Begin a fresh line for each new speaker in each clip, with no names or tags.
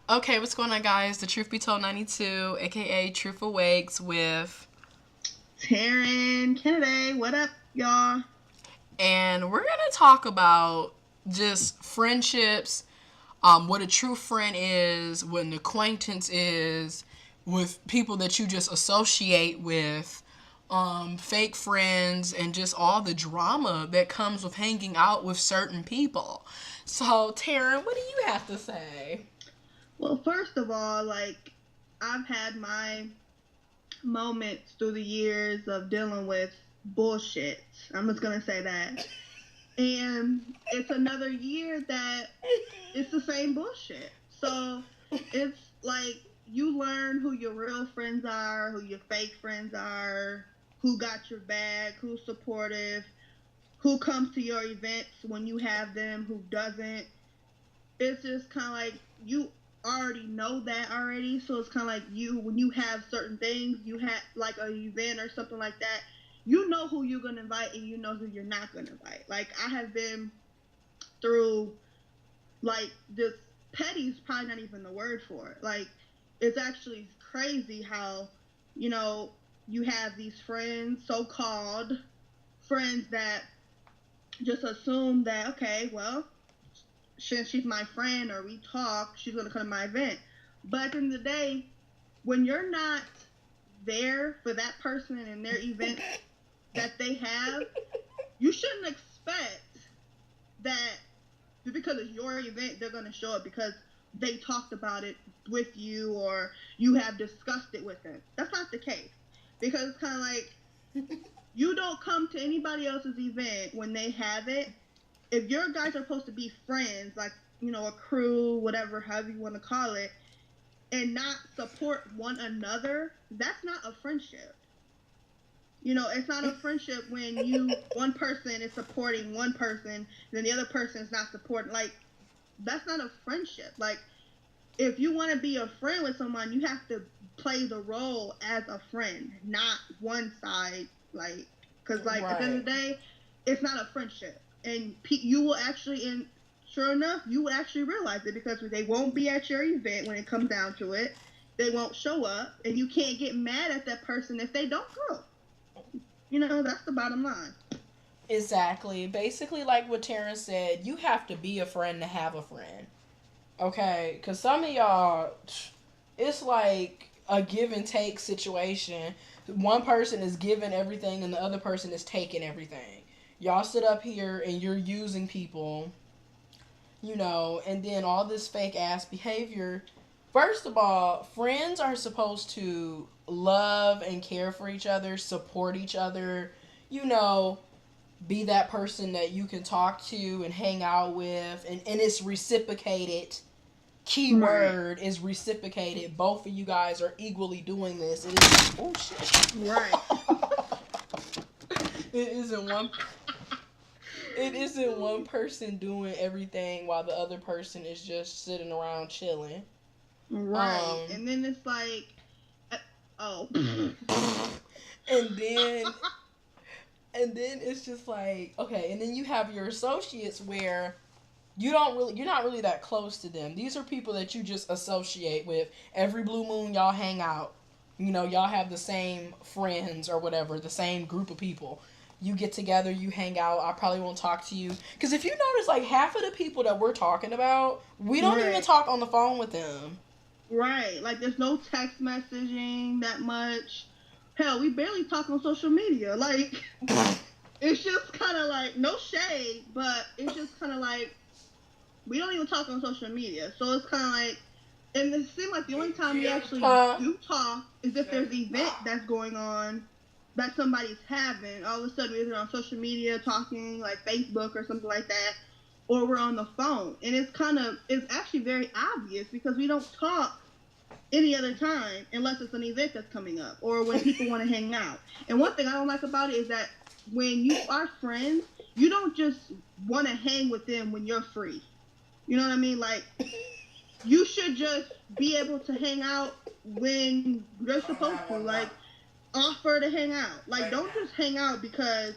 Okay, what's going on, guys? The Truth Be Told 92, aka Truth Awakes, with.
Taryn, Kennedy, what up, y'all?
And we're going to talk about just friendships, what a true friend is, what an acquaintance is, with people that you just associate with, fake friends, and just all the drama that comes with hanging out with certain people. So, Taryn, what do you have to say?
Well, first of all, I've had my moments through the years of dealing with bullshit. I'm just gonna say that. And it's another year that it's the same bullshit. So it's like you learn who your real friends are, who your fake friends are, who got your back, who's supportive, who comes to your events when you have them, who doesn't. It's just kind of like you already know that already. So it's kind of like when you have certain things, you have like an event or something like that, you know who you're going to invite and you know who you're not going to invite. Like, I have been through, like, this petty is probably not even the word for it. Like, it's actually crazy how, you know, you have these friends, so called friends, that just assume that, okay, well, since she's my friend or we talk, she's going to come to my event. But at the end of the day, when you're not there for that person and their events that they have, you shouldn't expect that because it's your event, they're going to show up because they talked about it with you or you have discussed it with them. That's not the case. Because it's kind of like you don't come to anybody else's event when they have it. If your guys are supposed to be friends, like, a crew, whatever, however you want to call it, and not support one another, that's not a friendship. It's not a friendship when one person is supporting one person, and then the other person is not supporting. Like, that's not a friendship. Like, if you want to be a friend with someone, you have to play the role as a friend, not one side. Like, because, like, at the end of the day, it's not a friendship. And you will actually, and sure enough, you will actually realize it because they won't be at your event when it comes down to it. They won't show up, and you can't get mad at that person if they don't go. That's the bottom line.
Exactly. Basically, like what Terrence said, you have to be a friend to have a friend. Okay? Because some of y'all, it's like a give and take situation. One person is giving everything and the other person is taking everything. Y'all sit up here and you're using people, and then all this fake ass behavior. First of all, friends are supposed to love and care for each other, support each other, you know, be that person that you can talk to and hang out with, and it's reciprocated. Keyword is reciprocated. Both of you guys are equally doing this. It is, oh shit.
Right.
it isn't one it isn't one person doing everything while the other person is just sitting around chilling.
Right.
Um
And then it's like, uh, oh.
and then it's just like, okay, and then you have your associates where you're not really that close to them. These are people that you just associate with. Every blue moon y'all hang out. Y'all have the same friends or whatever, the same group of people. You get together, you hang out. I probably won't talk to you because if you notice, like half of the people that we're talking about, we don't even
Right.
talk on the phone with them.
Right. Like, there's no text messaging that much. Hell, we barely talk on social media. Like, it's just kind of like, no shade, but it's just kind of like, we don't even talk on social media. So it's kind of like, and it seems like the only time we actually
Huh?
do talk is if there's an event that's going on that somebody's having. All of a sudden, we're either on social media talking, like Facebook or something like that, or we're on the phone. And it's actually very obvious because we don't talk any other time unless it's an event that's coming up or when people want to hang out. And one thing I don't like about it is that when you are friends, you don't just want to hang with them when you're free. You know what I mean? Like, you should just be able to hang out when you're supposed to. Like, offer to hang out. Like, don't just hang out because,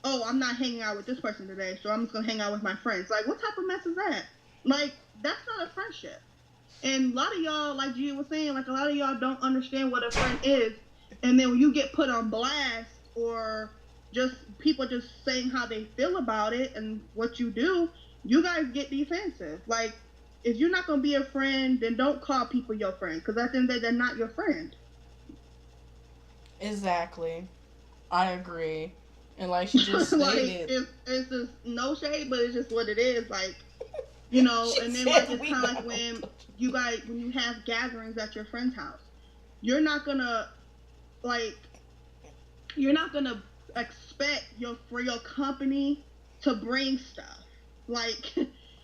oh, I'm not hanging out with this person today, so I'm just gonna hang out with my friends. Like, what type of mess is that? Like, that's not a friendship. And a lot of y'all, like Gia was saying, like a lot of y'all don't understand what a friend is. And then when you get put on blast or just people just saying how they feel about it and what you do, you guys get defensive. Like, if you're not gonna be a friend, then don't call people your friend, because at the end of the day, they're not your friend.
Exactly. I agree. And like she just
Like,
stated,
it's just no shade, but it's just what it is. Like, you know,
she
and then like
said
it's
we
kind of like
not gonna
when
touch.
you have gatherings at your friend's house, you're not gonna like you're not gonna expect your company to bring stuff. Like,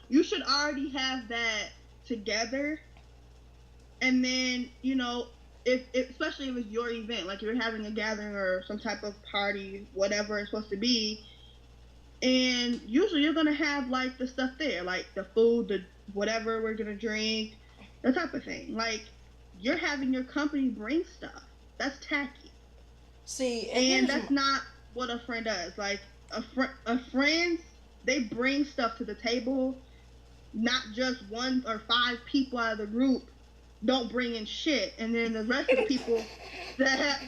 you should already have that together, and then if especially if it's your event, like you're having a gathering or some type of party, whatever it's supposed to be, and usually you're gonna have like the stuff there, like the food, the whatever we're gonna drink, that type of thing. Like, you're having your company bring stuff. That's tacky.
See, and
And
here's
that's not what a friend does. Like, a friend, they bring stuff to the table. Not just one or five people out of the group don't bring in shit, and then the rest of the people that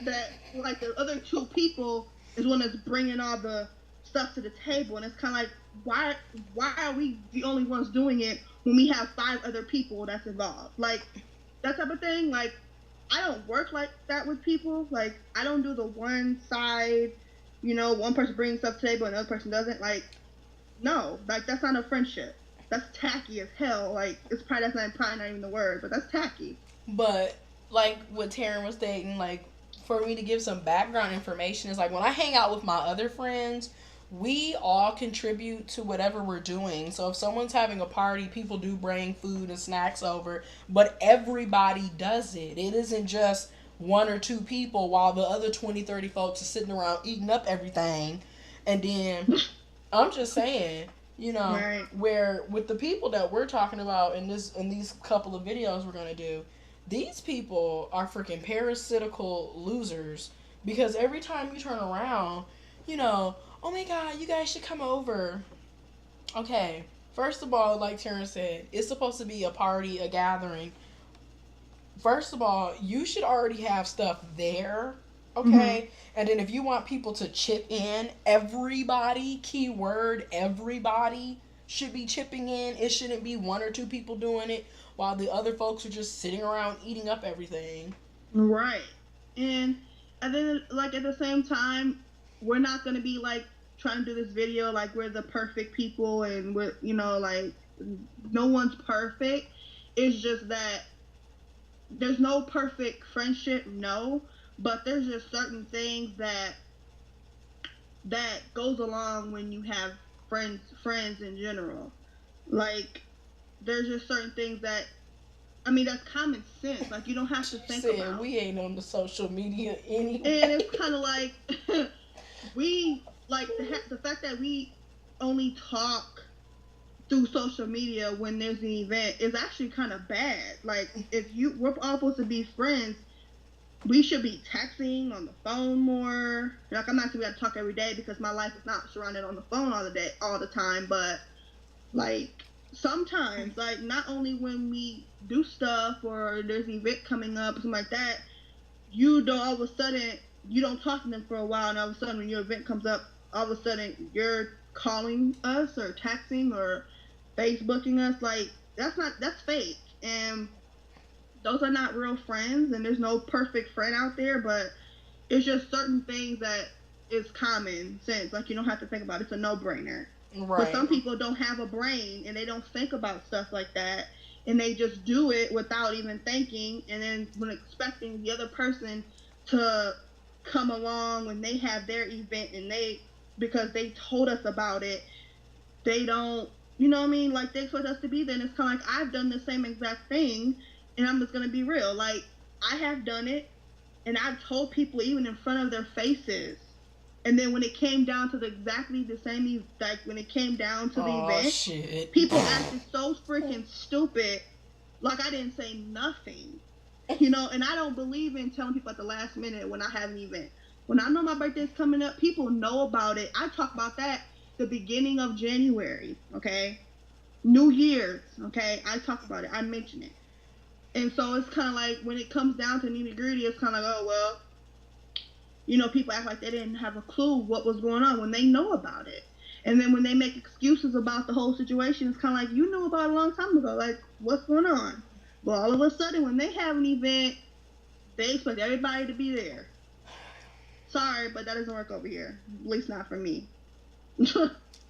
like the other two people is one that's bringing all the stuff to the table, and it's kind of like, why are we the only ones doing it when we have five other people that's involved? Like, that type of thing. Like, I don't work like that with people. Like, I don't do the one side, one person brings stuff to the table and the other person doesn't. Like, no, like, that's not a friendship. That's tacky as hell. Like, it's probably not even the word, but that's tacky.
but like what Taryn was stating, like for me to give some background information is like when I hang out with my other friends, we all contribute to whatever we're doing. So if someone's having a party, people do bring food and snacks over, but everybody does it. It isn't just one or two people while the other 20, 30 folks are sitting around eating up everything. And then I'm just saying,
Right.
where with the people that we're talking about in these couple of videos we're gonna do, these people are freaking parasitical losers because every time you turn around, oh my god, you guys should come over. Okay, first of all, like Terrence said, it's supposed to be a party, a gathering. First of all, you should already have stuff there,
Mm-hmm.
okay? And then if you want people to chip in, everybody, keyword everybody, should be chipping in. It shouldn't be one or two people doing it while the other folks are just sitting around eating up everything.
Right. And then, like, at the same time, we're not gonna be like trying to do this video like we're the perfect people, and we're, like, no one's perfect. It's just that there's no perfect friendship, no, but there's just certain things that goes along when you have friends in general. Like, there's just certain things that, I mean, that's common sense. Like, you don't have to
She
think
said
about.
we ain't on the social media
And it's
anyway.
kind of like we like the fact that we only talk through social media when there's an event is actually kind of bad. Like, if we're all supposed to be friends, we should be texting on the phone more. Like, I'm not saying we got to talk every day because my life is not surrounded on the phone all the time, but like, sometimes, like, not only when we do stuff or there's an event coming up, something like that, you don't all of a sudden you don't talk to them for a while, and all of a sudden when your event comes up, all of a sudden you're calling us or texting or Facebooking us. Like, that's fake, and those are not real friends, and there's no perfect friend out there, but it's just certain things that is common sense. Like, you don't have to think about it. It's a no-brainer. But
Right.
some people don't have a brain and they don't think about stuff like that, and they just do it without even thinking, and then when expecting the other person to come along when they have their event, and they, because they told us about it, they don't, you know what I mean? Like, they expect us to be there, and it's kind of like, I've done the same exact thing, and I'm just gonna be real. Like, I have done it, and I've told people even in front of their faces. And then when it came down to exactly the same, like when it came down to the
Oh
event,
shit.
people acted so freaking stupid, like I didn't say nothing. And I don't believe in telling people at the last minute when I have an event. When I know my birthday's coming up, people know about it. I talk about that the beginning of January, okay? New Year's, okay? I talk about it. I mention it. And so it's kind of like when it comes down to nitty gritty, it's kind of like, oh, well, people act like they didn't have a clue what was going on when they know about it. And then when they make excuses about the whole situation, it's kind of like, you knew about it a long time ago. Like, what's going on? Well, all of a sudden, when they have an event, they expect everybody to be there. Sorry, but that doesn't work over here. At least not for me.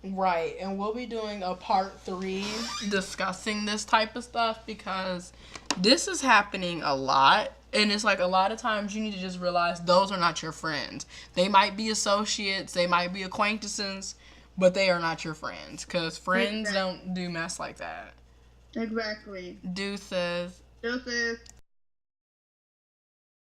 Right, and we'll be doing a part 3 discussing this type of stuff because this is happening a lot. And it's like a lot of times you need to just realize those are not your friends. They might be associates, they might be acquaintances, but they are not your friends. Because friends don't do mess like that.
Exactly.
Deuces.
Deuces.